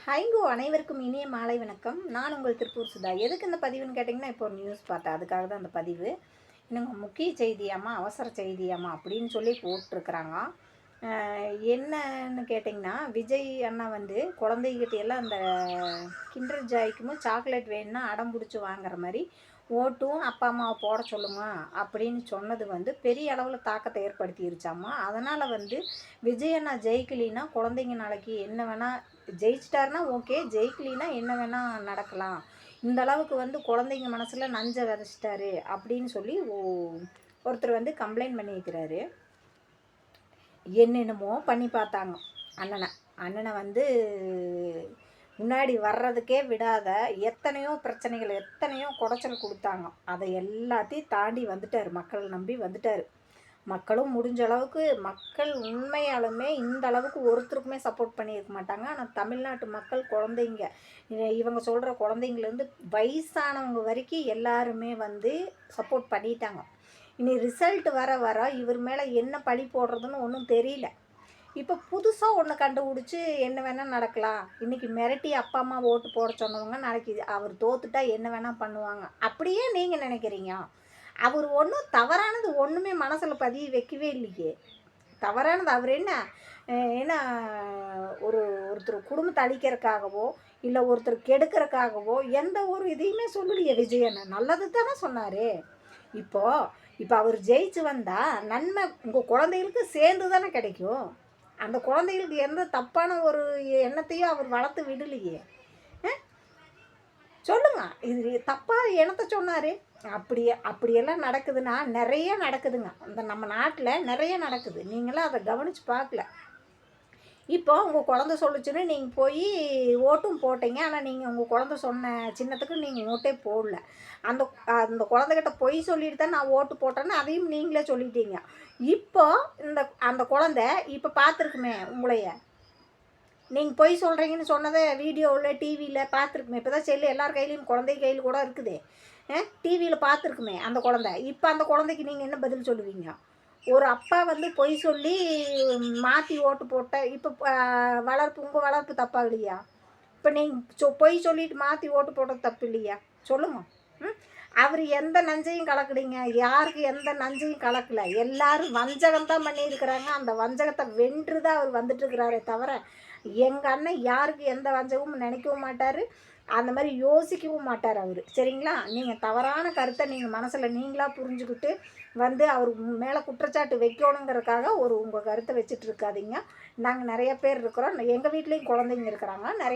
ஹைங்கோ அனைவருக்கும் இனிய மாலை வணக்கம். நான் உங்கள் திருப்பூர் சுதா. எதுக்கு இந்த பதிவுன்னு கேட்டிங்கன்னா, இப்போ ஒரு நியூஸ் பார்த்தேன், அதுக்காக தான் அந்த பதிவு. இன்னும் முக்கிய செய்தியாம்மா, அவசர செய்தியாம்மா அப்படின்னு சொல்லி போட்டிருக்கிறாங்க. என்னன்னு கேட்டிங்கன்னா, விஜய் அண்ணா வந்து குழந்தைகிட்ட எல்லாம் அந்த கிண்டர் ஜாய்க்கும் சாக்லேட் வேணும்னா அடம் பிடிச்சி வாங்குற மாதிரி ஓட்டும் அப்பா அம்மாவை போட சொல்லுங்க அப்படின்னு சொன்னது வந்து பெரிய அளவில் தாக்கத்தை ஏற்படுத்திருச்சாம்மா. அதனால் வந்து விஜய் அண்ணா ஜெயிக்கலின்னா குழந்தைங்க நாளைக்கு என்ன வேணால், ஜெயிச்சிட்டாருன்னா ஓகே, ஜெயிக்கலின்னா என்ன வேணால் நடக்கலாம், இந்த அளவுக்கு வந்து குழந்தைங்க மனசில் நஞ்சை விதைச்சிட்டாரு அப்படின்னு சொல்லி ஒருத்தர் வந்து கம்ப்ளைண்ட் பண்ணியிருக்கிறாரு. என்னென்னமோ பண்ணி பார்த்தாங்க அண்ணனை வந்து முன்னாடி வர்றதுக்கே விடாத எத்தனையோ பிரச்சனைகள், எத்தனையோ குடைச்சல் கொடுத்தாங்க. அதை எல்லாத்தையும் தாண்டி வந்துட்டார், மக்கள் நம்பி வந்துட்டார். மக்களும் முடிஞ்ச அளவுக்கு, மக்கள் உண்மையாலுமே இந்த அளவுக்கு ஒருத்தருக்குமே சப்போர்ட் பண்ணியிருக்க மாட்டாங்க. ஆனால் தமிழ்நாட்டு மக்கள் குழந்தைங்க, இவங்க சொல்கிற குழந்தைங்கலேருந்து வயசானவங்க வரைக்கும் எல்லாருமே வந்து சப்போர்ட் பண்ணிட்டாங்க. இனி ரிசல்ட் வர வர இவர் மேலே என்ன பழி போடுறதுன்னு ஒன்றும் தெரியல. இப்போ புதுசாக ஒன்று கண்டுபிடிச்சி என்ன வேணால் நடக்கலாம். இன்றைக்கி மிரட்டி அப்பா அம்மா ஓட்டு போட சொன்னவங்க நாளைக்கு அவர் தோத்துட்டா என்ன வேணால் பண்ணுவாங்க. அப்படியே நீங்கள் நினைக்கிறீங்க? அவர் ஒன்றும் தவறானது ஒன்றுமே மனசில் பதிய வைக்கவே இல்லையே. தவறானது அவர் ஏன்னா ஒருத்தர் குடும்பத்தை அழிக்கிறதுக்காகவோ இல்லை ஒருத்தர் கெடுக்கிறதுக்காகவோ எந்த ஒரு இதையுமே சொல்லலையே விஜயண்ணா. நல்லது தானே சொன்னார். இப்போ அவர் ஜெயிச்சு வந்தால் நன்மை உங்கள் குழந்தைகளுக்கு சேர்ந்து தானே கிடைக்கும். அந்த குழந்தைகளுக்கு எந்த தப்பான ஒரு எண்ணத்தையும் அவர் வளர்த்து விடலையே. சொல்லுங்க, இது தப்பாக எண்ணத்தை சொன்னார். அப்படியெல்லாம் நடக்குதுன்னா நிறைய நடக்குதுங்க. இந்த நம்ம நாட்டில் நிறைய நடக்குது. நீங்களாம் அதை கவனித்து பார்க்கல. இப்போ உங்கள் குழந்த சொல்லிச்சுன்னு நீங்கள் போய் ஓட்டும் போட்டீங்க. ஆனால் நீங்கள் உங்கள் குழந்த சொன்ன சின்னத்துக்கு நீங்கள் ஓட்டே போடல. அந்த குழந்தைகிட்ட பொய் சொல்லிட்டு தான் நான் ஓட்டு போட்டேன்னு அதையும் நீங்களே சொல்லிட்டீங்க. இப்போ அந்த குழந்த இப்போ பார்த்துருக்குமே உங்களைய, நீங்கள் பொய் சொல்கிறீங்கன்னு சொன்னதை வீடியோவில் டிவியில் பார்த்துருக்குமே. இப்போ தான் செல்லு எல்லார் கையிலையும், குழந்தை கையில் கூட இருக்குது. டிவியில் பார்த்துருக்குமே அந்த குழந்தை. இப்போ அந்த குழந்தைக்கு நீங்கள் என்ன பதில் சொல்லுவீங்க? ஒரு அப்பா வந்து பொய் சொல்லி மாற்றி ஓட்டு போட்ட இப்போ உங்கள் வளர்ப்பு தப்பா இல்லையா? இப்போ நீங்கள் பொய் சொல்லிட்டு மாற்றி ஓட்டு போட்டது தப்பு இல்லையா? சொல்லுங்க. அவர் எந்த நஞ்சையும் கலக்கலைங்க, யாருக்கு எந்த நஞ்சையும் கலக்கலை. எல்லாரும் வஞ்சகம் தான் பண்ணியிருக்கிறாங்க. அந்த வஞ்சகத்தை வென்று தான் அவர் வந்துட்டுருக்கிறாரே தவிர எங்கள் அண்ணன் யாருக்கு எந்த வஞ்சகமும் நினைக்கவும் மாட்டார், அந்த மாதிரி யோசிக்கவும் மாட்டார் அவர். சரிங்களா? நீங்கள் தவறான கருத்தை நீங்கள் மனசில் நீங்களாக புரிஞ்சுக்கிட்டு வந்து அவர் மேலே குற்றச்சாட்டு வைக்கணுங்கிறதுக்காக உங்கள் கருத்தை வச்சுட்டு இருக்காதீங்க. நாங்கள் நிறைய பேர் இருக்கிறோம். எங்கள் வீட்லேயும் குழந்தைங்க இருக்கிறாங்க. நிறைய